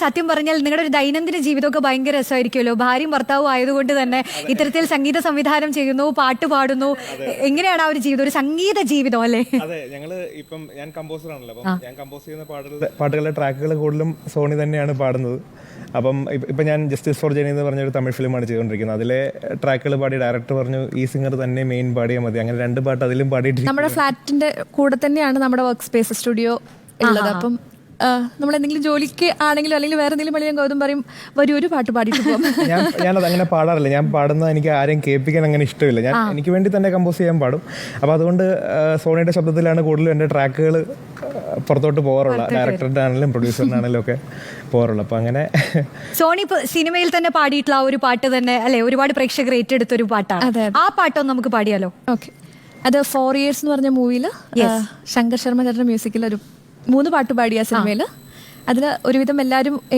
സത്യം പറഞ്ഞാൽ നിങ്ങളുടെ ഒരു ദൈനംദിന ജീവിതമൊക്കെ ഭയങ്കര രസമായിരിക്കുമല്ലോ. ഭാര്യയും ഭർത്താവും ആയതുകൊണ്ട് തന്നെ ഇത്തരത്തിൽ സംഗീത സംവിധാനം ചെയ്യുന്നു, പാട്ട് പാടുന്നു. എങ്ങനെയാണ് ആ ഒരു ജീവിതം, ഒരു സംഗീത ജീവിതം അല്ലേ? അതെ, ഞങ്ങള് ഇപ്പം ഞാൻ കമ്പോസർ ആണല്ലോ, അപ്പം ഞാൻ കമ്പോസ് ചെയ്യുന്ന പാട്ടുകളുടെ ട്രാക്കുകൾ കൂടുതലും സോണി തന്നെയാണ് പാടുന്നത്. അപ്പം ഇപ്പം ഞാൻ ജസ്റ്റിസ് ഫോർ ജെനി എന്ന് പറഞ്ഞൊരു തമിഴ് ഫിലിമാണ് ചെയ്തുകൊണ്ടിരിക്കുന്നത്. അതിലെ ട്രാക്കുകൾ പാടി ഡയറക്ടർ പറഞ്ഞു ഈ സിംഗർ തന്നെ മെയിൻ പാടിയാൽ മതി. അങ്ങനെ 2 പാട്ട് അതിലും പാടിയിട്ട് നമ്മുടെ ഫ്ലാറ്റിന്റെ കൂടെ തന്നെയാണ് നമ്മുടെ വർക്ക് സ്പേസ് സ്റ്റുഡിയോ ഉള്ളത്. അപ്പം നമ്മൾ എന്തെങ്കിലും ജോലിക്ക് ആണെങ്കിലും അല്ലെങ്കിൽ വേറെ എന്തെങ്കിലും പണി ഗൗതം പറയും വരും ഒരു പാട്ട് പാടിയിട്ട് പോകും. ഞാനത് അങ്ങനെ പാടാറില്ല. ഞാൻ പാടുന്നത് എനിക്ക് ആരെയും കേൾപ്പിക്കാൻ അങ്ങനെ ഇഷ്ടമില്ല. ഞാൻ എനിക്ക് വേണ്ടി തന്നെ കമ്പോസ് ചെയ്യാൻ പാടും. അപ്പോൾ അതുകൊണ്ട് സോണിയുടെ ശബ്ദത്തിലാണ് കൂടുതലും എൻ്റെ ട്രാക്കുകൾ പുറത്തോട്ട് പോകാറുള്ളത്. ഡയറക്ടറുടെ ആണെങ്കിലും പ്രൊഡ്യൂസറിൻ്റെ ആണെങ്കിലും ഒക്കെ പോകാറുള്ളത്. അപ്പോൾ അങ്ങനെ സോണി ഇപ്പൊ സിനിമയിൽ തന്നെ പാടിയിട്ടുള്ള ആ ഒരു പാട്ട് തന്നെ അല്ലെ, ഒരുപാട് പ്രേക്ഷകർ ഏറ്റെടുത്തൊരു പാട്ടാണ്. ആ പാട്ടൊന്ന് നമുക്ക് പാടിയാലോ? ഓക്കെ, അത് 4 Years എന്ന് പറഞ്ഞ മൂവിയിൽ ശങ്കർ ശർമ്മ ചേട്ടൻ്റെ മ്യൂസിക്കിൽ ഒരു 3 പാട്ട് പാടിയ സിനിമയിൽ അതിൽ ഒരുവിധം എല്ലാവരും